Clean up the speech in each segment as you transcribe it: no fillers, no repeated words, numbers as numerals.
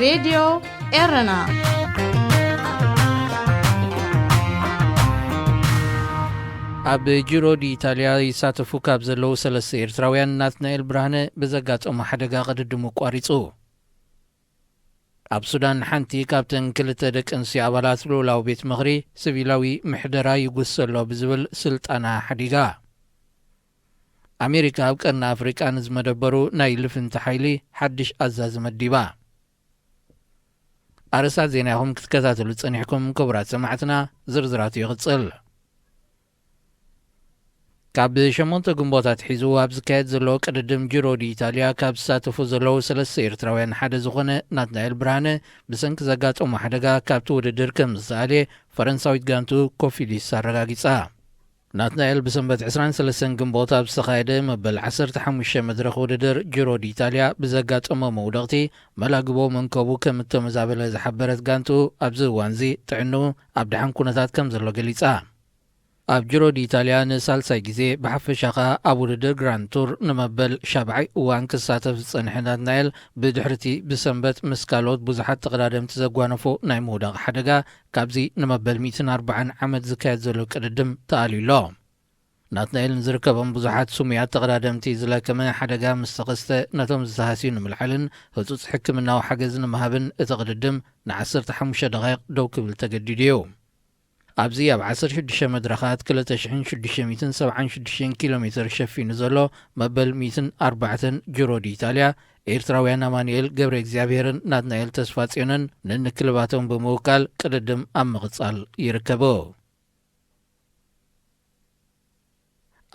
راديو إيرنا ኣብ ጂሮ ዲኢታልያ ይሳተፉ ካብ ዘለዉ ሰለስተ ኤርትራውያን ናትናኤል ብርሃነ ብዘጋጠሙ ሓደጋ ቅድድሙ ቋሪጹ። ኣብ ሱዳን ሓንቲ ካብተን ክልተ ደቂ ኣንስትዮ ኣባላት ልኡላዊ ቤት ምኽሪ ሲቪላዊ ምሕደራ ይጉሰሎ ብዝብል ስልጣና ሓዲጋ። ኣሜሪካ ኣብ ቀርኒ ኣፍሪቃ ንዝመደበሩ ናይ ልፍንቲ ሓይሊ ሓድሽ ኣዛዚ መዲባ። ኣርእስታት ዜና ኢኹም ክትከታተሉ ጸኒሕኩም ክቡራት ሰማዕትና ዝርዝራቱ ይቕጽል። ካብ 8 ግንቦታት ሒዙ ኣብ ዝካየድ ዘሎ ቅድድም ጂሮ ዲኢታልያ ካብ ዝሳተፉ ዘለዉ ሰለስተ ኤርትራውያን ሓደ ዝኾነ ናትናኤል ብርሃነ ብሰንኪ ዘጋጠሙ ሓደጋ ካብቲ ውድድር ከም ዝተኣልየ ፈረንሳዊት ጋንቱ ኮፊሊስ ኣረጋጊጻ። ናትናኤል ብሰንበት 23 ግንቦት ኣብ ዝተኻየደ መበል 15 መድረኽ ውድድር ጂሮ ዲኢታልያ ብዘጋጠሞ መውደቕቲ መላግቦ መንከቡ ከም እተመዛበለ ዝሓበረት ጋንቱ ኣብዚ እዋንዚ ጥዕኑ ኣብ ድሓን ኩነታት ከም ዘሎ ገሊጻ። ኣብ ጂሮ ዲኢታልያ ንሳልሳይ ግዜ ብሓፈሻኻ ኣብ ውድድር ግራንድ ቱር ንመበል 7ይ እዋን ክሳተፍ ዝጸንሐ ናትናኤል ብድሕርቲ ብሰንበት ምስ ካልኦት ብዙሓት ተቐዳደምቲ ዘጓነፎ ናይ ምውዳቕ ሓደጋ ካብዚ ንመበል 140 ዓመት ዝካየድ ዘሎ ቅድድም ተኣልዩሎ። ናትናኤል ንዝርከቦም ብዙሓት ሱሙያት ተቐዳደምቲ ዝለከመ ሓደጋ ምስ ተኸስተ ነቶም ዝተሃስዩ ንምልሓልን ህጹጽ ሕክምናዊ ሓገዝ ንምሃብን እቲ ቅድድም ን15 ደቂቕ ደው ክብል ተገዲዱ እዩ። ኣብዚ ኣብ 16 መድረኻት 2676 ኪሎ ሜትር ሸፊኑ ዘሎ መበል 104 ጂሮ ዲኢታልያ ኤርትራውያን ኣማኑኤል ገብረ እግዚኣብሔርን ናትናኤል ተስፋጽዮንን ንንክልባቶም ብምውካል ቅድድም ኣብ ምቕጻል ይርከቡ።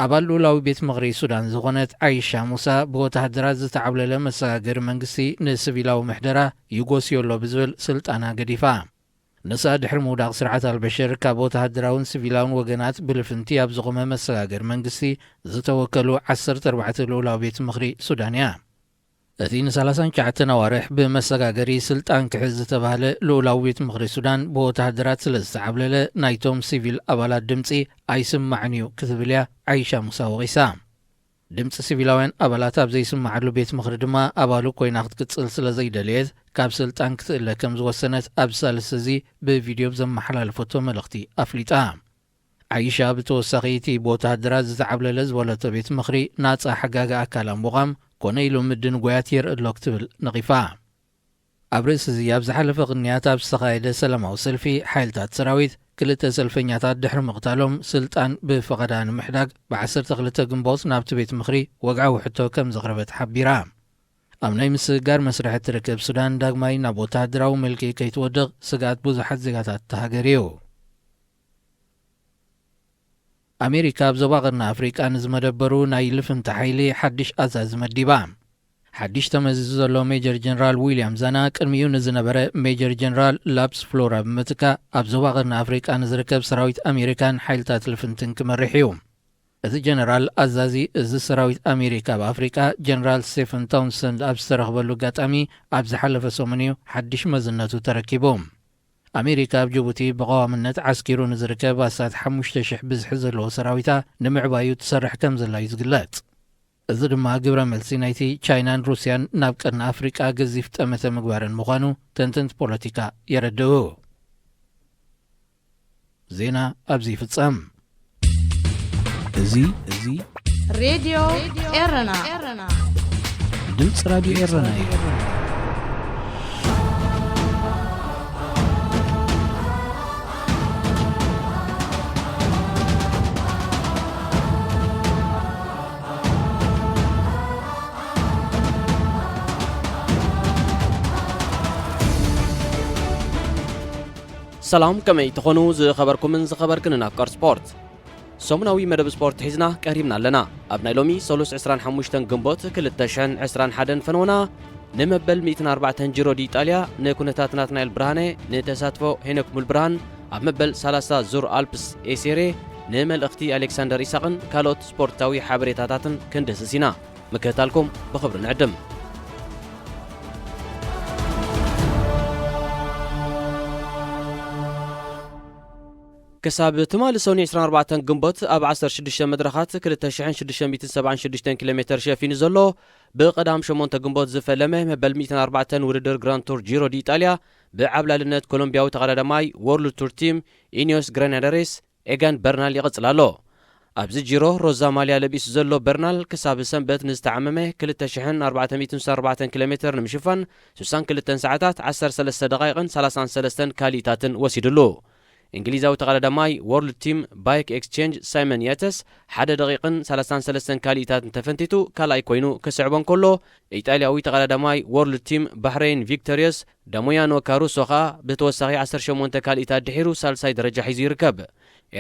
ኣባል ልኡላዊ ቤት ምኽሪ ሱዳን ዝኾነት ዓይሻ ሙሳ ብወታደራት ዝተዓብለለ መሰጋገሪ መንግስቲ ንሲቪላዊ ምሕደራ ይጎስዮሎ ብዝብል ስልጣና ገዲፋ። ንሳ ድሕሪ ምውዳቕ ስርዓት ኣልበሽር ካብ ወታደራውን ሲቪላውን ወገናት ብልፍንቲ ኣብ ዝቖመ መሰጋገር መንግስቲ ዝተወከሉ 14 ልኡላዊ ቤት ምኽሪ ሱዳን እያ። እቲ ን39 ኣዋርሕ ብመሰጋገሪ ስልጣን ክሕዝ ዝተባህለ ልኡላዊ ቤት ምኽሪ ሱዳን ብወታደራት ስለ ዝተዓብለለ ናይቶም ሲቪል ኣባላት ድምፂ ኣይስማዕን እዩ ክትብል እያ ዓይሻ ሙሳ ወቒሳ። ድምፂ ሲቪላውያን ኣባላት ኣብ ዘይስማዓሉ ቤት ምኽሪ ድማ ኣባሉ ኮይና ክትቅጽል ስለ ዘይደልየት ካብ ስልጣን ክትእለ ከም ዝወሰነት ኣብ ሳልስ እዚ ብቪድዮ ዘመሓላለፈቶ መልእኽቲ ኣፍሊጣ። ዓይሻ ብተወሳኺ እቲ ብወታደራት ዝተዓብለለ ዝበለቶ ቤት ምኽሪ ናጻ ሓጋጋ ኣካል ኣንቦቓም ኮነ ኢሉ ምድን ጓያት የርእሎ ክትብል ነቒፋ። ኣብ ርእሲ እዚ ኣብ ዝሓለፈ ቅንያት ኣብ ዝተኻየደ ሰላማዊ ሰልፊ ሓይልታት ሰራዊት 2 ሰልፈኛታት ድሕሪ ምቕታሎም ስልጣን ብፈቐዳ ንምሕዳግ ብ12 ግንቦት ናብቲ ቤት ምኽሪ ወግዓዊ ሕቶ ከም ዘቕረበት ሓቢራ። ኣብ ናይ ምስጋር መስርሕ ትርከብ ሱዳን ዳግማይ ናብ ወታደራዊ መልክዕ ከይትወድቕ ስጋት ብዙሓት ዜጋታት ተሃገር እዩ። ኣሜሪካ ኣብ ዞባ ቀርኒ ኣፍሪቃ ንዝመደበሩ ናይ ልፍንቲ ሓይሊ ሓድሽ ኣዛዚ መዲባ። ሓድሽ ተመዚዙ ዘሎ ሜጀር ጀነራል ዊልያም ዛና ቅድሚኡ ንዝነበረ ሜጀር ጀነራል ላፕስ ፍሎራ ብምትካእ ኣብ ዞባ ቀርኒ ኣፍሪቃ ንዝርከብ ሰራዊት ኣሜሪካን ሓይልታት ልፍንትን ክመርሕ እዩ። እቲ ጀነራል ኣዛዚ እዚ ሰራዊት ኣሜሪካ ብኣፍሪቃ ጀነራል ስቴፈን ታውንሰንድ ኣብ ዝተረኽበሉ ኣጋጣሚ ኣብ ዝሓለፈ ሰሙን እዩ ሓድሽ መዝነቱ ተረኪቡ። ኣሜሪካ ኣብ ጅቡቲ ብቐዋምነት ዓስኪሩ ንዝርከብ ኣሳት 5,000 ብዝሒ ዘለዎ ሰራዊታ ንምዕባዩ ትሰርሕ ከም ዘላ እዩ ዝግለጽ። እዚ ድማ ግብረ መልሲ ናይቲ ቻይናን ሩስያን ናብ ቀርኒ ኣፍሪቃ ገዚፍ ጠመተ ምግባርን ምዃኑ ተንተንቲ ፖለቲካ የረድኡ። ዜና ኣብዚ ይፍጸም። እዚ راديو إيرنا ድምፂ ራድዮ ኤረና እዩ። ሰላም ከመይ ትኾኑ ዝኸበርኩምን ዝኸበርክንን ኣፍቃር ስፖርት ሰሙናዊ መደብ ስፖርት ሒዝና ቀሪብና ኣለና። ኣብ ናይ ሎሚ 25 ግንቦት 2021 ፈንወና ንመበል 104 ጂሮ ዲኢታልያ ንኩነታት ናትናኤል ብርሃነ ንተሳትፎ ሄኖክ ሙልብርሃን ኣብ መበል 30 ዙር ኣልፕስ ኤሴሬ ንመልእኽቲ ኣሌክሳንደር ኢሳቕን ካልኦት ስፖርታዊ ሓበሬታታትን ክንደስስ ኢና። ምክትታልኩም ብኽብሪ ንዕድም። كساب تمال سوني 24 جنبوت أب 16 مدرخات 2676 كيلومتر شافين زلو بقدام شمونت جنبوت زفلمه مبل 104 وردر جراند تور جيرو دي إيطاليا بعبلالنت كولومبياو تقدماي وورلد تور تيم إنيوس غراناداريس إيغان برنال يقصلالو أبز جيرو روزا ماليا لبيس زلو برنال كساب سنبت نستعممه 2474 كيلومتر نمشفن 62 ساعات 13 دقائق 33 كاليتات وسيدلو انجليزاو تقدماي وورلد تيم بايك اكسشينج سايمون ياتس 1 دقيقة 33 كاليتات تفنتيتو كالاي كوينو كسعبون كله ايطالياوي تقدماي وورلد تيم بحرين فيكتوريوس دامويانو كاروسوخا بتوسخي 18 كاليتات دحيرو سالساي درجة حيز يركب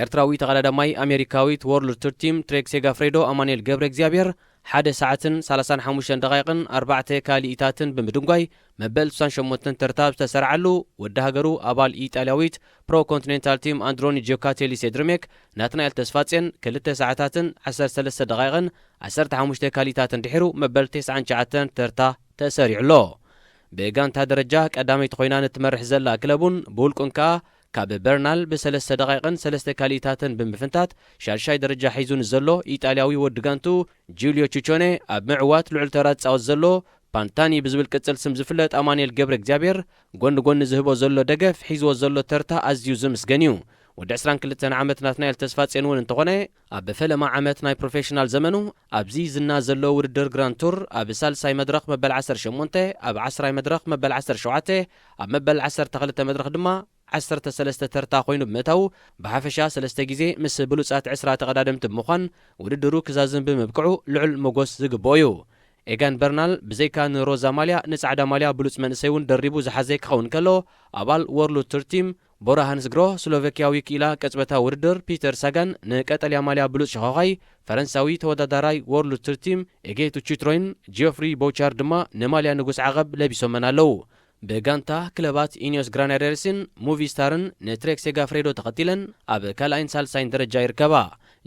ኤርትራዊ ተቀዳዳማይ ኣሜሪካዊት ወርልድ ቱር ቲም ትሬክ ሴጋፍሬዶ ኣማኑኤል ገብረ እግዚኣብሔር 1 ሰዓትን 35 ደቂቃን 4 ካሊኢታትን ብምድንጓይ መበል 68 ተርታብ ዝተሰርዓሉ ወዲ ሃገሩ ኣባል ኢጣልያዊት ፕሮ ኮንቲኔንታል ቲም አንድሮኒ ጂዮካቴሊ ሴድርሜክ ናትናኤል ተስፋጽን 2 ሰዓታትን 13 ደቂቃን 15 ካሊኢታትን ድሒሩ መበል 99 ተርታ ተሰሪዕሎ ብጋንታ ደረጃ ቀዳመይቲ ኮይና ንትመርሕ ዘላ ክለቡን ብውልቁን ከዓ ካብ በርናል ብ3 ደቂቃን 3 ካሊታትን ብምፍንታት ሻልሻይ ደረጃ ሒዙን ዘሎ ኢጣልያዊ ወድጋንቱ ጁልዮ ቺቾኔ ኣብ ምዕዋት ልዑል ተራት ጻወት ዘሎ ፓንታኒ ብዝብል ቅጽል ስም ዝፍለጥ ኣማኑኤል ገብረ እግዚኣብሔር ጎኒ ጎኒ ዝህቦ ዘሎ ደገፍ ሒዝዎ ዘሎ ተርታ ኣዝዩ ዝምስገን እዩ ወዲ 22 ዓመት ናትናኤል ተስፋጽን እውን እንተኾነ ኣብ ፈለማ ዓመት ናይ ፕሮፌሽናል ዘመኑ ኣብዚ ዝና ዘሎ ውድድር ግራንድ ቱር ኣብ ሳልሳይ መድረኽ መበል 18 ኣብ 10ይ መድረኽ መበል 17 ኣብ መበል 12 መድረኽ ድማ 13 ተርታ ኮይኑ ብምእታው ብሓፈሻ 3 ግዜ ምስ ብሉጻት 20 ተቐዳደምቲ ብምዃን ውድድሩ ክዛዝም ብምብቅዑ ልዑል መጎስ ዝግብኦ እዩ ኤጋን በርናል ብዘይካ ንሮዛ ማልያ ንጻዕዳ ማልያ ብሉጽ መንእሰይ እውን ደሪቡ ዝሓዘ ክኸውን ከሎ ኣባል ወርልድ ቱር ቲም ቦራ ሃንስግሮ ስሎቫኪያዊ ክኢላ ቀጽበታ ውድድር ፒተር ሳጋን ንቀጠልያ ማልያ ብሉጽ ሸኾኻይ ፈረንሳዊ ተወዳዳራይ ወርልድ ቱር ቲም ኤጌቱ ቺትሮይን ጂኦፍሪ ቦቻር ድማ ንማልያ ንጉስ ዓቐብ ለቢሶመን ኣለዉ በጋንታ ክለባት ኢኒዮስ ግራናዳሪስን ሙቪስታርን ንትሬክ ሴጋፍሬዶ ተኸቲለን ኣብ ካልኣይን ሳልሳይን ደረጃ ይርከባ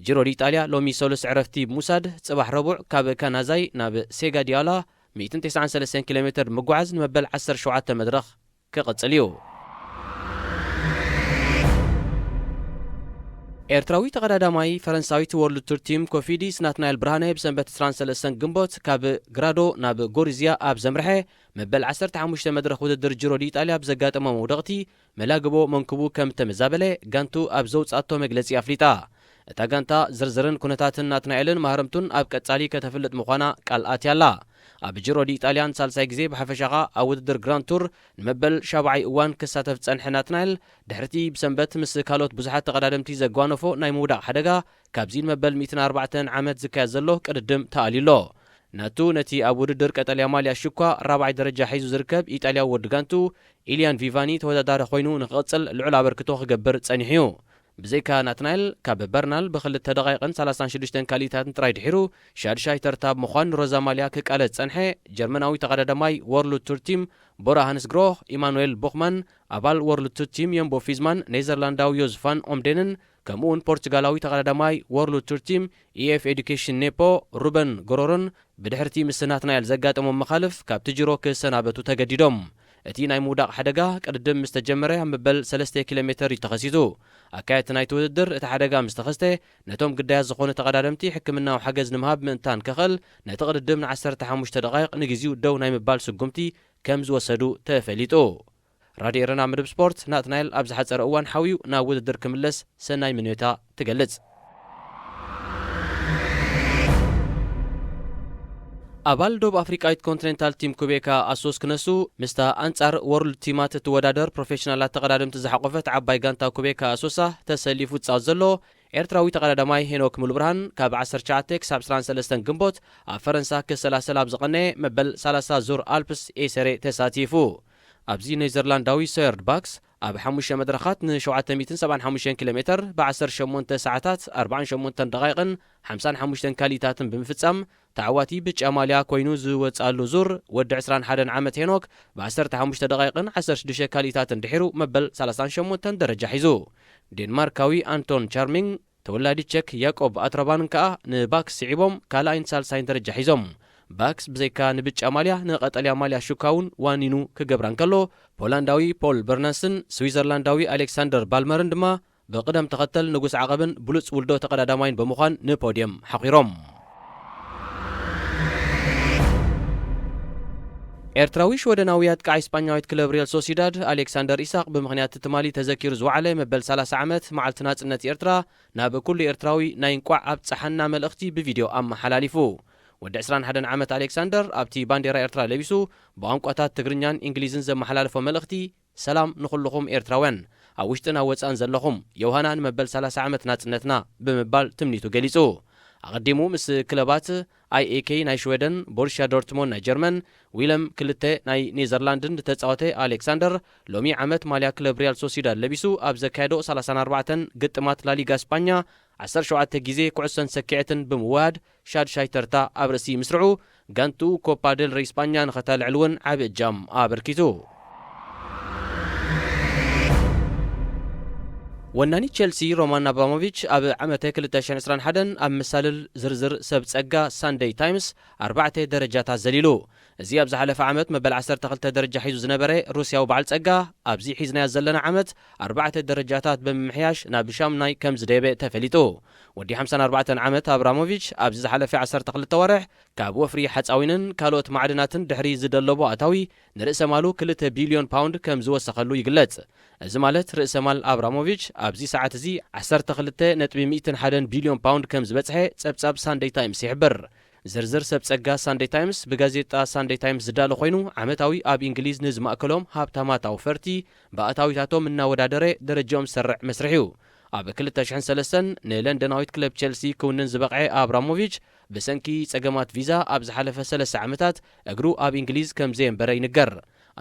ጂሮ ዲኢጣልያ ሎሚ ሰሉስ ዕረፍቲ ሙሳድ ጽባሕ ረቡዕ ካብ ካናዛይ ናብ ሴጋ ዲያላ 193 ኪሎ ሜትር ምጓዓዝ ንመበል 17 መድረኽ ክቕጽል እዩ ኤርትራዊ ተቀዳዳማይ ፈረንሳዊት ወርልድ ቱር ቲም ኮፊዲስ ናትናኤል ብርሃነ ብሰንበት 23 ግንቦት ካብ ግራዶ ናብ ጎሪዝያ ኣብ ዘምርሐ መበል 15 መድረኽ ውድድር ጂሮ ዲኢጣልያ ብዘጋጠመ መውደቕቲ መላግቦ መንክቡ ከም ተመዛበለ ጋንቱ ኣብ ዘውጻቶ መግለጺ ኣፍሊጣ እታ ጋንታ ዝርዝርን ኩነታትን ናትናኤልን ማህረምቱን ኣብ ቀጻሊ ከተፍልጥ ምዃና ቃል ኣትያላ ኣብ ጂሮ ዲኢጣልያን ሳልሳይ ግዜ ብሓፈሻኻ ኣብ ውድድር ግራንድ ቱር ንመበል 7ይ እዋን ክሳተፍ ጸንሐ ናትናኤል ድሕርቲ ብሰንበት ምስ ካልኦት ብዙሓት ተቐዳደምቲ ዘጓነፎ ናይ ምውዳቕ ሓደጋ ካብዚ ንመበል 104 ዓመት ዝካየድ ዘሎ ቅድድም ተኣሊሎ ናቱ ነቲ ኣብ ውድድር ቀጠልያ ማልያ ሽኳ 4ይ ደረጃ ሒዙ ዝርከብ ኢጣልያዊ ወዲ ጋንቱ ኢልያን ቪቫኒ ተወዳዳሪ ኮይኑ ንኽቕጽል ልዑል ኣበርክቶ ክገብር ጸኒሑ እዩ ብዘይካ ናትናኤል ካብ በርናል ብ2 ደቂቃን 36 ካሊታትን ጥራይ ድሒሩ ሻድሻይ ተርታብ ምዃን ሮዛ ማልያ ክቃለጽ ጸንሐ ጀርመናዊ ተቐዳዳማይ ወርልድ ቱር ቲም ቦራ ሃንስግሮ ኢማኑኤል ቦኽማን ኣባል ወርልድ ቱር ቲም የምቦ ፊዝማን ኔዘርላንዳዊ ዮዝፋን ኦምዴንን ከምኡውን ፖርቱጋላዊ ተቐዳዳማይ ወርልድ ቱር ቲም ኢኤፍ ኤዱኬሽን ኔፖ ሩበን ጎሮሮን ብድሕርቲ ምስ ናትናኤል ዘጋጠሞም መኻልፍ ካብቲ ጂሮ ክሰናበቱ ተገዲዶም እቲ ናይ ምውዳቕ ሓደጋ ቅድድም ምስ ተጀመረ ኣብ መበል 3 ኪሎ ሜትር ይተኸሲቱ ኣካየቲ ናይቲ ውድድር እቲ ሓደጋ ምስ ተኸስተ ነቶም ግዳያት ዝኾኑ ተቐዳደምቲ ሕክምናዊ ሓገዝ ንምሃብ ምእንታን ክኽእል ነቲ ቅድድም ን15 ደቂቕ ንግዚኡ ደው ናይ ምባል ስጉምቲ ከም ዝወሰዱ ተፈሊጡ ራድዮ ኤረና ምድብ ስፖርት ናትናኤል ኣብ ዝሓፀረ እዋን ሓዊዩ ናብ ውድድር ክምለስ ሰናይ ምንዮታ ትገልጽ ኣባል ዶብ ኣፍሪቃዊት ኮንቲኔንታል ቲም ኩቤካ ኣሶስ ክነሱ ምስታ ኣንጻር ወርልድ ቲማት እትወዳደር ፕሮፌሽናላት ተቐዳደምቲ ዝሓቆፈት ዓባይ ጋንታ ኩቤካ ኣሶሳ ተሰሊፉ ጻወት ዘሎ ኤርትራዊ ተቐዳዳማይ ሄኖክ ሙሉብርሃን ካብ 19 ክሳብ 23 ግንቦት ኣብ ፈረንሳ ክሰላሰል ኣብ ዝቐነየ መበል 30 ዙር ኣልፕስ ኤሰሬ ተሳቲፉ ኣብዚ ኔዘርላንዳዊ ሶየርድ ባክስ ኣብ 5 መድረኻት ን775 ኪሎ ሜትር ብ18 ሰዓታት 48 ደቂቕን 55 ካሊታትን ብምፍጻም ተዓዋቲ ብጫ ማልያ ኮይኑ ዝወጻሉ ዙር ወዲ 21 ዓመት ሄኖክ ብ15 ደቂቕን 16 ካሊታትን ድሒሩ መበል 38 ደረጃ ሒዙ ዴንማርካዊ አንቶን ቻርሚንግ ተወላዲ ቼክ ያቆብ ኣትረባን ከዓ ንባክስ ስዒቦም ካልኣይን ሳልሳይን ደረጃ ሒዞም ባክስ ብዘይካ ንብጫ ማልያ ንቐጠልያ ማልያ ሹካውን ዋኒኑ ክገብራን ከሎ ፖላንዳዊ ፖል በርናስን ስዊዘርላንዳዊ ኣሌክሳንደር ባልመርን ድማ ብቅደም ተኸተል ንጉስ ዓቐብን ብሉጽ ውልዶ ተቀዳዳማይን ብምዃን ንፖድየም ሓኺሮም። ኤርትራዊ ሽወደናዊ አጥቃዒ ስፓኛዊት ክለብ ሪያል ሶሲዳድ አሌክሳንደር ኢሳቅ ብምኽንያት ትማሊ ተዘኪሩ ዝወዓለ መበል 30 ዓመት መዓልቲ ናጽነት ኤርትራ ናብ ኩሉ ኤርትራዊ ናይ እንቋዕ ኣብ ጸሓና መልእኽቲ ብቪድዮ ኣመሓላሊፉ። ወዲ 21 ዓመት አሌክሳንደር ኣብቲ ባንዴራ ኤርትራ ለቢሱ ብቋንቋታት ትግርኛን እንግሊዝን ዘመሓላለፎ መልእኽቲ ሰላም ንኹልኹም ኤርትራውያን ኣብ ውሽጥን ኣብ ወፃእን ዘለኹም የውሃና ንመበል 30 ዓመት ናጽነትና ብምባል ትምኒቱ ገሊጹ። ኣቐዲሙ ምስ ክለባት IAK ናይ ሽዌደን፣ ቦሩሲያ ዶርትሞንድ ናይ ጀርመን፣ ዊለም ክልተ ናይ ኔዘርላንድን ተጻወተ አሌክሳንደር ሎሚ ዓመት ማልያ ክለብ ሪያል ሶሲዳድ ለቢሱ ኣብ ዘካየዶ 34 ግጥማት ላሊጋ ስፓኛ 17 ግዜ ኩዕሶን ሰኪዕትን ብምውሃድ ሻድሻይ ተርታ ኣብ ርእሲ ምስርዑ ጋንቱ ኮፓ ዴል ሬይ ስፓኛ ንኸተልዕልውን ዓብ እጃም ኣበርኪቱ። ወናኒ ቼልሲ ሮማን አብራሞቪች ኣብ ዓመተ 2021 ኣብ መሳልል ዝርዝር ሰብ ጸጋ ሳንዴይ ታይምስ 4 ደረጃታት ዘሊሉ። እዚ ኣብ ዝሓለፈ ዓመት መበል 12 ደረጃ ሒዙ ዝነበረ ሩስያዊ በዓል ጸጋ ኣብዚ ሒዝናያ ዘለና ዓመት 4 ደረጃታት ብምምሕያሽ ናብ ሻምናይ ከም ዝደበ ተፈሊጡ። ወዲ 54 ዓመት አብራሞቪች ኣብዚ ዝሓለፈ 12 ወርሕ ካብ ወፍሪ ሓፃዊንን ካልኦት ማዕድናትን ድሕሪ ዝደለቦ ኣታዊ ንርእሰ ማሉ 2 ቢልዮን ፓውንድ ከም ዝወሰኸሉ ይግለጽ። እዚ ማለት ርእሰ ማል አብራሞቪች ኣብዚ ሰዓት እዚ 12.101 ቢልዮን ፓውንድ ከም ዝበጽሐ ጸብጻብ ሳንዴይ ታይምስ ይሕብር። ዝርዝር ሰብ ጸጋ ሳንዴይ ታይምስ ብጋዜጣ ሳንዴይ ታይምስ ዝዳለ ኮይኑ ዓመታዊ ኣብ እንግሊዝ ንዝማእከሎም ሃብታማት ኣውፈርቲ ብኣታዊታቶም እናወዳደረ ደረጃኦም ዝሰርዕ መስርሕ እዩ። ኣብ 2003 ንለንደናዊት ክለብ ቼልሲ ክውንን ዝበቕዐ አብራሞቪች ብሰንኪ ጸገማት ቪዛ ኣብ ዝሓለፈ 3 ዓመታት እግሩ ኣብ እንግሊዝ ከም ዘየንበረ ይንገር።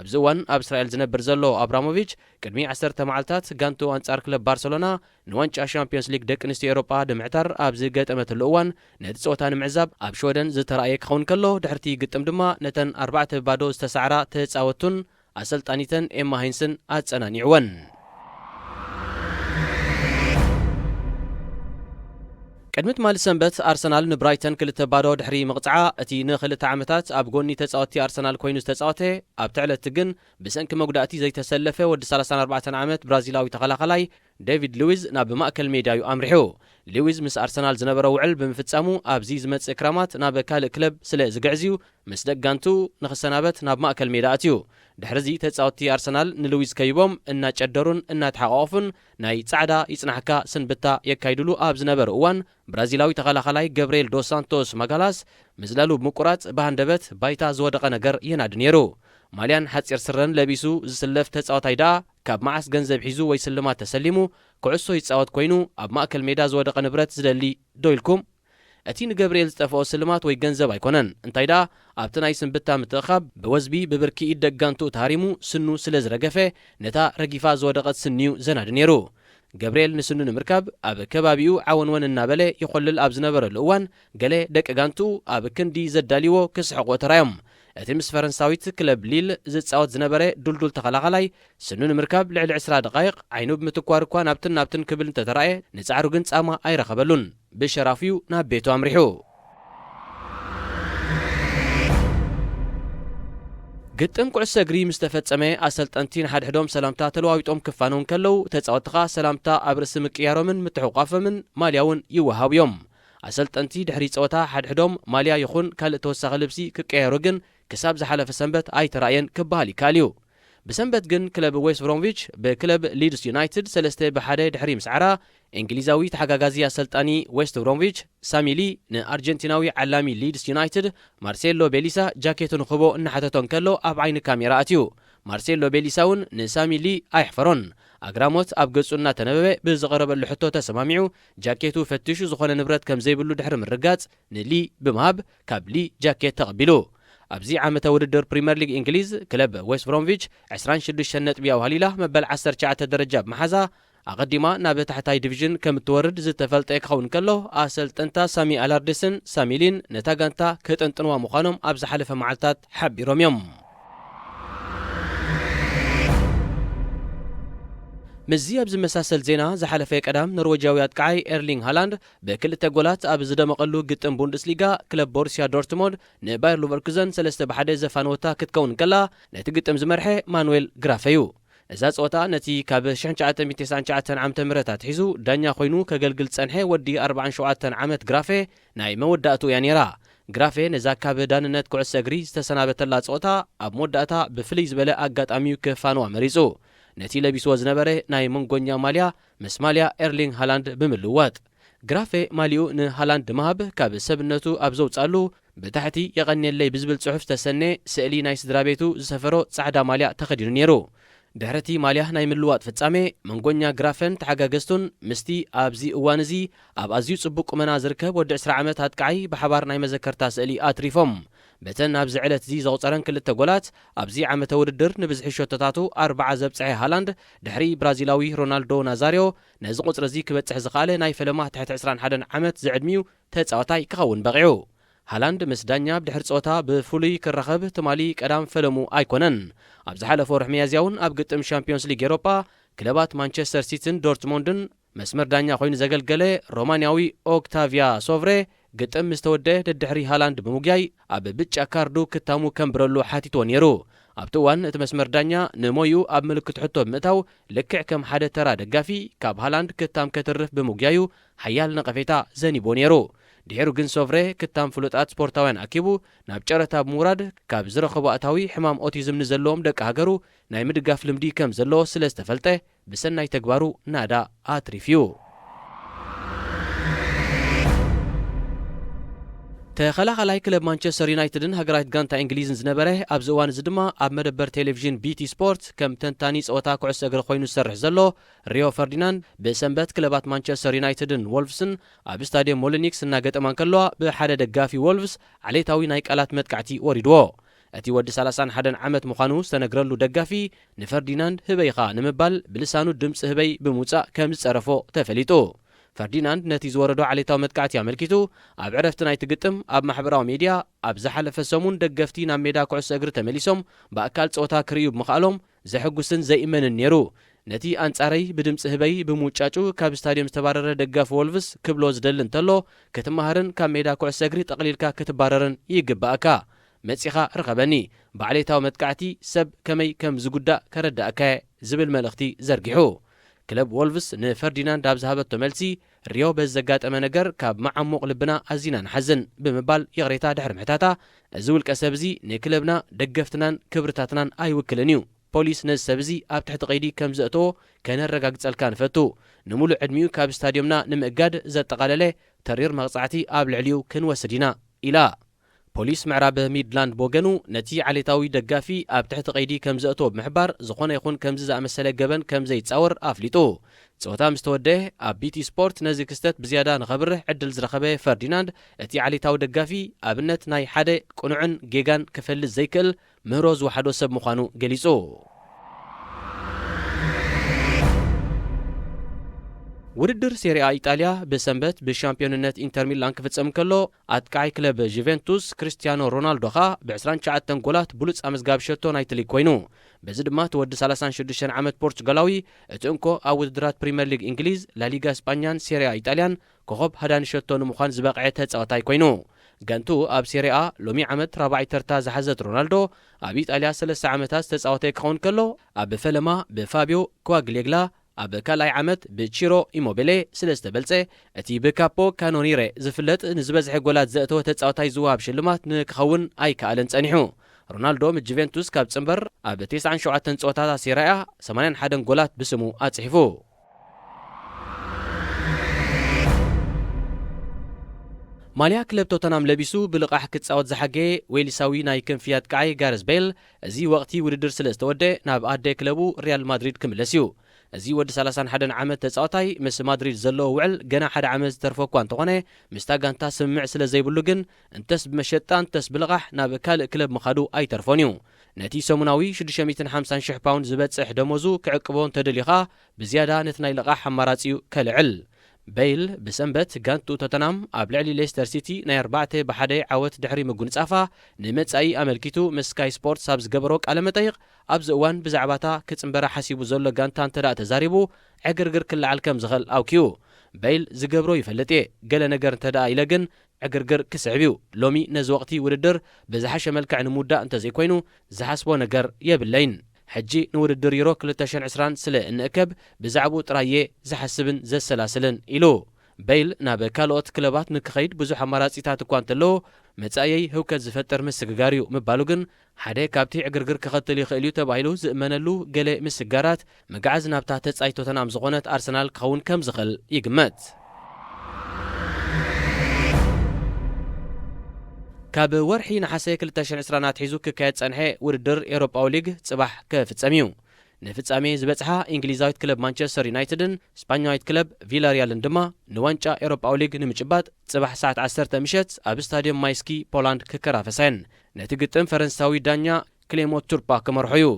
ኣብዚ እዋን ኣብ እስራኤል ዝነብር ዘሎ አብራሞቪች ቅድሚ 10 መዓልታት ጋንቱ አንጻር ክለብ ባርሰሎና ንዋንጫ ሻምፒዮንስ ሊግ ደቂ ኣንስትዮ ኤውሮጳ ንምዕታር ኣብ ዝገጠመትሉ እዋን ነቲ ጸወታ ንምዕዛብ ኣብ ሽወደን ዝተረኣየ ክኸውን ከሎ ድሕርቲ ግጥም ድማ ነተን 4-0 ዝተሳዕራ ተጻወቱን ኣሰልጣኒተን ኤማ ሃይንስን ኣጸናኒዕወን። ቅድሚት ማሊ ሰንበት አርሰናል ንብራይተን 2-0 ድሕሪ ምቕጽዓ እቲ ን2 ዓመታት ኣብ ጎኒ ተጻወቲ አርሰናል ኮይኑ ዝተጻወተ ኣብ ትዕለት ግን ብሰንኪ መጉዳእቲ ዘይተሰለፈ ወዲ 34 ዓመት ብራዚላዊ ተኸላኻላይ ዴቪድ ሉዊዝ ናብ ማእከል ሜዳ እዩ ኣምሪሑ። ሉዊዝ ምስ አርሰናል ዝነበረ ውዕል ብምፍጻሙ ኣብዚ ዝመጽእ ክራማት ናብ ካልእ ክለብ ስለ ዝግዕዝዩ ምስ ደጋንቱ ንኽሰናበት ናብ ማእከል ሜዳ ኣትዩ። ድሕሪዚ ተጻወቲ አርሰናል ንሉዊዝ ከይቦም እናጨደሩን እናተሓቋቑፉን ናይ ጻዕዳ ይጽናሕካ ስንብታ የካይድሉ ኣብ ዝነበረ እዋን ብራዚላዊ ተኸላኻላይ ገብርኤል ዶስ ሳንቶስ ማጋላስ ምዝላሉ ብምቁራጽ ባሃንደበት ባይታ ዝወደቐ ነገር የናድ ነይሩ። ማልያን ሓጺር ስረን ለቢሱ ዝስለፍ ተጻዋታይ ደኣ ካብ መዓስ ገንዘብ ሒዙ ወይ ስልማት ተሰሊሙ ኩዕሶ ይጻወት ኮይኑ ኣብ ማእከል ሜዳ ዝወደቐ ንብረት ዝደሊ ዶ ኢልኩም? እቲ ንገብርኤል ዝጠፍኦ ስልማት ወይ ገንዘብ ኣይኮነን። እንታይ ደኣ ኣብቲ ናይ ስንብታ ምትእኻብ ብወዝቢ ብብርኪ ኢድ ደጋንቱ ተሃሪሙ ስኑ ስለ ዝረገፈ ነታ ረጊፋ ዝወደቐት ስንዩ ዘናድ ነይሩ። ገብርኤል ንስኑ ንምርካብ ኣብ ከባቢኡ ዓወንወን እናበለ ይኾልል ኣብ ዝነበረሉ እዋን ገለ ደቂ ጋንቱ ኣብ ክንዲ ዘዳልይዎ ክስሕቆ ተራዮም። እቲ ምስ ፈረንሳዊት ክለብ ሊል ዝጻወት ዝነበረ ዱልዱል ተኸላኻላይ ስኑ ንምርካብ ልዕሊ 20 ደቓይቕ ዓይኑ ብምትኳር እኳ ናብትን ክብል እንተተረኣየ ንጻዕሩ ግን ጻማ ኣይረኸበሉን። ብሸራፍዩ ናብ ቤቱ ኣምሪሑ። ግጥም ኩዕሶ እግሪ ምስ ተፈጸመ ኣሰልጠንቲን ሓድሕዶም ሰላምታ ተለዋዊጦም ክፋኖም ከለው ተጻወትኻ ሰላምታ ኣብ ርእሲ ምቅያሮምን ምትሕቋፎምን ማልያ እውን ይወሃቡ እዮም። ኣሰልጠንቲ ድሕሪ ጸወታ ሓድሕዶም ማልያ ይኹን ካልእ ተወሳኺ ልብሲ ክቀያየሩ ግን ክሳብ ዝሓለፈ ሰንበት ኣይተራእየን ክበሃል ይከኣል እዩ። ብሰንበት ግን ክለብ ዌስት ብሮምዊች ብክለብ ሊድስ ዩናይትድ 3-1 ድሕሪ ምስዓራ እንግሊዛዊ ተሓጋጋዚ ኣሰልጣኒ ዌስት ብሮምዊች ሳሚሊ ንኣርጀንቲናዊ ዓላሚ ሊድስ ዩናይትድ ማርሴሎ ቤሊሳ ጃኬቱ ንኽቦ እናሓተቶን ከሎ ኣብ ዓይኒ ካሜራ ኣትዩ። ማርሴሎ ቤሊሳ እውን ንሳሚሊ ኣይሕፈሮን። ኣግራሞት ኣብ ገጹ እናተነበበ ብዝቐረበሉ ሕቶ ተሰማሚዑ ጃኬቱ ፈቲሹ ዝኾነ ንብረት ከም ዘይብሉ ድሕሪ ምርጋጽ ንሊ ብምሃብ ካብ ሊ ጃኬት ተቐቢሉ። ኣብዚ ዓመተ ውድድር ፕሪምየር ሊግ እንግሊዝ ክለብ ዌስት ብሮምዊች 26 ነጥቢ ኣውሃሊላ መበል 19 ደረጃ ብመሓዛ ኣቐዲማ ናብ ታሕታይ ዲቪዥን ከም እትወርድ ዝተፈልጠ ክኸውን ከሎ ኣሰልጠንታ ሳሚ ኣላርድስን ሳሚሊን ነታ ጋንታ ክጥንጥንዋ ምዃኖም ኣብ ዝሓለፈ መዓልታት ሓቢሮም እዮም። ምዚ ኣብ ዝመሳሰል ዜና ዝሓለፈ ቀዳም ኖርዌጃዊ ኣጥቃዓይ ኤርሊንግ ሃላንድ ብክልተ ጎላት ኣብ ዝደመቐሉ ግጥም ቡንደስሊጋ ክለብ ቦሩሲያ ዶርትሞንድ ንባየር ሌቨርኩዘን 3-1 ዘፋነወታ ክትከውን ከላ ነቲ ግጥም ዝመርሐ ማኑዌል ግራፍ እዩ። እዛ ጾታ ነቲ ካብ 1999 ዓመተ ምህረት ሒዙ ዳኛ ኮይኑ ከገልግል ጸንሐ ወዲ 47 ዓመት ግራፌ ናይ መወዳእቱ እያ ነይራ። ግራፌ ነዛ ካብ ዳንነት ኩዕሶ እግሪ ዝተሰናበተላ ጾታ ኣብ መወዳእታ ብፍልይ ዝበለ ኣጋጣሚው ክፋንዋ መሪጹ። ነቲ ለቢስዎ ዝነበረ ናይ መንጎኛ ማልያ ምስ ማልያ ኤርሊንግ ሃላንድ ብምልዋጥ ግራፌ ማሊኡ ንሃላንድ መሃብ ካብ ሰብነቱ ኣብ ዘውጻሉ ብታሕቲ የቐኒየለይ ብዝብል ጽሑፍ ዝተሰነ ስእሊ ናይ ስድራ ቤቱ ዝሰፈሮ ጻዕዳ ማልያ ተኸዲኑ ነይሩ። ድሕረቲ ማልያ ናይ ምልዋጥ ፍጻሜ መንጎኛ ግራፈን ተሓጋገዝቱን ምስቲ ኣብዚ እዋን እዚ ኣብ ኣዝዩ ጽቡቕ ቁመና ዝርከብ ወዲ 20 ዓመት ኣጥቃዓይ ብሓባር ናይ መዘከርታ ስእሊ ኣትሪፎም በተን ኣብዚ ዕለት እዚ ዘቑፀረን ክልተ ጎላት ኣብዚ ዓመተ ውድድር ንብዝሒ ሸቶታቱ 40 ዘብፅሐ ሃላንድ ድሕሪ ብራዚላዊ ሮናልዶ ናዛሪዮ ነዚ ቁፅሪ እዚ ክበፅሕ ዝኽኣለ ናይ ፈለማ ትሕቲ 21 ዓመት ዝዕድሚው ተፃዋታይ ክኸውን በቂዑ። ሃላንድ ምስ ዳኛ ብድሕሪ ፆታ ብፍሉይ ክረኸብ ትማሊ ቀዳም ፈለሙ ኣይኮነን። ኣብ ዝሓለፈ ወርሒ ሚያዝያ እውን ኣብ ግጥም ሻምፒዮንስ ሊግ ኤሮጳ ክለባት ማንቸስተር ሲቲን ዶርትሞንድን መስመር ዳኛ ኮይኑ ዘገልገለ ሮማንያዊ ኦክታቪያ ሶቭሬ ግጥም ምስ ተወድአ ደድሕሪ ሃላንድ ብምጉያይ ኣብ ብጫ ካርዱ ክታሙ ከምብረሉ ሓቲትዎ ነይሩ። ኣብቲ እዋን እቲ መስመር ዳኛ ንሞዩ ኣብ ምልክት ሕቶ ብምእታው ልክዕ ከም ሓደ ተራ ደጋፊ ካብ ሃላንድ ክታም ከትርፍ ብምጉያዩ ሓያል ነቐፌታ ዘኒቦ ነይሩ። ድሕሩ ግን ሶቭሬ ክታም ፍሉጣት ስፖርታውያን ኣኪቡ ናብ ጨረታ ብምውራድ ካብ ዝረኸቡ ኣታዊ ሕማም ኦቲዝም ንዘለዎም ደቂ ሃገሩ ናይ ምድጋፍ ልምዲ ከም ዘለዎ ስለ ዝተፈልጠ ብሰናይ ተግባሩ ናዳ ኣትሪፍዩ። ተኸላኸላይ ክለብ ማንቸስተር ዩናይትድን ሃገራዊት ጋንታ እንግሊዝን ዝነበረ ኣብዚ እዋን እዚ ድማ ኣብ መደበር ቴሌቭዥን ቢቲ ስፖርት ከም ተንታኒ ፀወታ ኩዕሶ እግሪ ኮይኑ ዝሰርሕ ዘሎ ሪዮ ፈርዲናንድ ብሰንበት ክለባት ማንቸስተር ዩናይትድን ወልቭስን ኣብ ስታድየም ሞሊኒክስ እናገጠማን ከለዋ ብሓደ ደጋፊ ወልቭስ ዓሌታዊ ናይ ቃላት መጥቃዕቲ ወሪድዎ። እቲ ወዲ 31 ዓመት ምዃኑ ዝተነግረሉ ደጋፊ ንፈርዲናንድ ህበይኻ ንምባል ብልሳኑ ድምፂ ህበይ ብምውፃእ ከም ዝፀረፎ ተፈሊጡ። ፈርዲናንድ ነቲ ዝወረዶ ዓሌታዊ መጥቃዕቲ ኣመልኪቱ ኣብ ዕረፍቲ ናይቲ ግጥም ኣብ ማሕበራዊ ሚድያ ኣብ ዝሓለፈ ሰሙን ደገፍቲ ናብ ሜዳ ኩዕሶ እግሪ ተመሊሶም ብኣካል ፀወታ ክርዩ ብምኽኣሎም ዘሕጉስን ዘይእመንን ነይሩ። ነቲ ኣንጻረይ ብድምፂ ህበይ ብምውጫጩ ካብ ስታድየም ዝተባረረ ደጋፊ ወልቭስ ክብሎ ዝደሊ እንተሎ ክትመሃርን ካብ ሜዳ ኩዕሶ እግሪ ጠቕሊልካ ክትባረርን ይግባእካ፣ መፂኻ ርኸበኒ፣ ብዓሌታዊ መጥቃዕቲ ሰብ ከመይ ከም ዝጉዳእ ከረዳእከ ዝብል መልእኽቲ ዘርጊሑ። ክለብ ወልቭስ ንፈርዲናንድ ኣብ ዝሃበቶ መልሲ ሪዮ በዚ ዘጋጠመ ነገር ካብ መዓሙቕ ልብና ኣዚና ንሓዝን ብምባል ይቕሬታ ድሕሪ ምሕታታ እዚ ውልቀ ሰብ እዚ ንክለብና ደገፍትናን ክብርታትናን ኣይውክልን እዩ፣ ፖሊስ ነዚ ሰብ እዚ ኣብ ትሕቲ ቀይዲ ከም ዘእተዎ ከነረጋግፀልካ ንፈቱ፣ ንሙሉእ ዕድሚኡ ካብ ስታድየምና ንምእጋድ ዘጠቓለለ ተሪር መቕፃዕቲ ኣብ ልዕሊኡ ክንወስድ ኢና ኢላ። ፖሊስ ምዕራብ ሚድላንድ ቦገኑ ነቲ ዓሌታዊ ደጋፊ ኣብ ትሕቲ ቀይዲ ከም ዘእተዎ ብምሕባር ዝኾነ ይኹን ከምዚ ዝኣመሰለ ገበን ከም ዘይፃወር ኣፍሊጡ። ፀወታ ምስ ተወድአ ኣብ ቢቲ ስፖርት ነዚ ክስተት ብዝያዳ ንኸብርህ ዕድል ዝረኸበ ፈርዲናንድ እቲ ዓሌታዊ ደጋፊ ኣብነት ናይ ሓደ ቁኑዕን ጌጋን ክፈልጥ ዘይክእል ምህሮ ዝወሓዶ ሰብ ምዃኑ ገሊጹ። ውድድር ሴሪኣ ኢጣልያ ብሰንበት ብሻምፒዮንነት ኢንተር ሚላን ክፍጸም ከሎ ኣጥቃዓይ ክለብ ጁቬንቱስ ክርስቲያኖ ሮናልዶ ኸ ብ29 ጎላት ብሉፅ ኣመዝጋቢ ሸቶ ናይቲ ሊግ ኮይኑ በዚ ድማ ተወዲ 36 ዓመት ፖርቹጋላዊ እቲ እንኮ ኣብ ውድድራት ፕሪምየር ሊግ እንግሊዝ፣ ላሊጋ እስጳኛን ሴሪኣ ኢጣልያን ኮኸብ ሃዳኒ ሸቶ ንምዃን ዝበቕዐ ተፃዋታይ ኮይኑ ጋንቱ ኣብ ሴሪኣ ሎሚ ዓመት 4ይ ተርታ ዝሓዘት ሮናልዶ ኣብ ኢጣልያ 3 ዓመታት ዝተፃወተ ክኸውን ከሎ ኣብ ፈለማ ብፋቢዮ ኳግሌግላ ኣብ ካልኣይ ዓመት ብቺሮ ኢሞቤሌ ስለ ዝተበልፀ እቲ ብካፖ ካኖኒሬ ዝፍለጥ ንዝበዝሐ ጎላት ዘእተወ ተፃዋታይ ዝውሃብ ሽልማት ንክኸውን ኣይከኣለን ጸኒሑ። ሮናልዶ ጁቬንቱስ ካብ ፅምበር ኣብ 97 ፀወታታት ሴሪኣ 81 ጎላት ብስሙ ኣፅሒፉ። ማልያ ክለብ ቶተናም ለቢሱ ብልቓሕ ክፃወት ዝሓገ ዌሊሳዊ ናይ ክንፊ ኣጥቃዓይ ጋሬዝ ቤል እዚ ወቕቲ ውድድር ስለ ዝተወድአ ናብ ኣደይ ክለቡ ሪያል ማድሪድ ክምለስ እዩ። እዚ ወዲ 31 ዓመት ተፃዋታይ ምስ ማድሪድ ዘለዎ ውዕል ገና ሓደ ዓመት ዝተርፎ እኳ እንተኾነ ምስታ ጋንታ ስምምዕ ስለ ዘይብሉ ግን እንተስ ብመሸጣ እንተስ ብልቓሕ ናብ ካልእ ክለብ ምኻዱ ኣይተርፎን እዩ። ነቲ ሰሙናዊ 650,000 ፓውንድ ዝበፅሕ ደመዙ ክዕቅቦ እንተደሊኻ ብዝያዳ ነቲ ናይ ልቓሕ ኣማራፂኡ ከልዕል። ቤይል ብሰንበት ጋንቱ ቶተናም ኣብ ልዕሊ ሌስተር ሲቲ ናይ 4-1 ዓወት ድሕሪ ምጉንፃፋ ንመጻኢ ኣመልኪቱ ምስ ስካይ ስፖርትስ ኣብ ዝገበሮ ቃለ መጠይቕ ኣብዚ እዋን ብዛዕባታ ክፅምበራ ሓሲቡ ዘሎ ጋንታ እንተዳ ተዛሪቡ ዕግርግር ክለዓል ከም ዝኽእል ኣውኪዩ። ቤይል ዝገብሮ ይፈልጥ እየ፣ ገለ ነገር እንተደኣ ኢለ ግን ዕግርግር ክስዕብ እዩ። ሎሚ ነዚ ወቕቲ ውድድር ብዝሓሸ መልክዕ ንምውዳእ እንተዘይኮይኑ ዝሓስቦ ነገር የብለይን። ሕጂ ንውድድር ዩሮ 2020 ስለ እንእከብ ብዛዕቡ ጥራዬ ዝሓስብን ዘሰላስልን ኢሉ ቤይል ናብ ካልኦት ክለባት ንክኸይድ ብዙሕ ኣማራጺታት እኳ እንተለዎ መጻየይ ህውከት ዝፈጥር ምስግጋር እዩ ምባሉ ግን ሓደ ካብቲ ዕግርግር ክኸትል ይኽእል እዩ ተባሂሉ ዝእመነሉ ገለ ምስጋራት መጋዓዝ ናብታ ተጻይ ቶተናም ዝኾነት ኣርሰናል ክኸውን ከም ዝኽእል ይግመት። ካብ ወርሒ ነሓሴ 2020 ኣትሒዙ ክካየድ ጸንሐ ውድድር ኤውሮጳዊ ሊግ ጽባሕ ክፍጸም እዩ። ንፍጻሜ ዝበጽሓ እንግሊዛዊት ክለብ ማንቸስተር ዩናይትድን ስፓኛዊት ክለብ ቪላሪያልን ድማ ንዋንጫ ኤውሮጳዊ ሊግ ንምጭባጥ ጽባሕ ሰዓት 10 ምሸት ኣብ ስታድየም ማይስኪ ፖላንድ ክከራፈሰን ነቲ ግጥም ፈረንሳዊ ዳኛ ክሌሞ ቱርፓ ክመርሑ እዩ።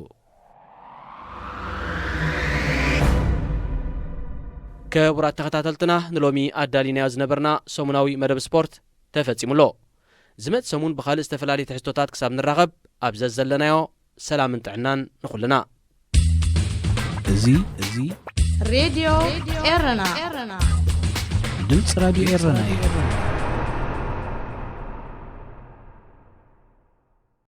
ክቡራት ተኸታተልትና ንሎሚ ኣዳሊናዮ ዝነበርና ሰሙናዊ መደብ ስፖርት ተፈጺሙሎ። ዝመጽ ሰሙን ብኻልእ ዝተፈላለዩ ትሕዝቶታት ክሳብ ንራኸብ ኣብ ዘለናዮ ሰላምን ጥዕናን ንኹልና። እዚ ሬድዮ ኤረና ድምፂ ራድዮ ኤረና እዩ።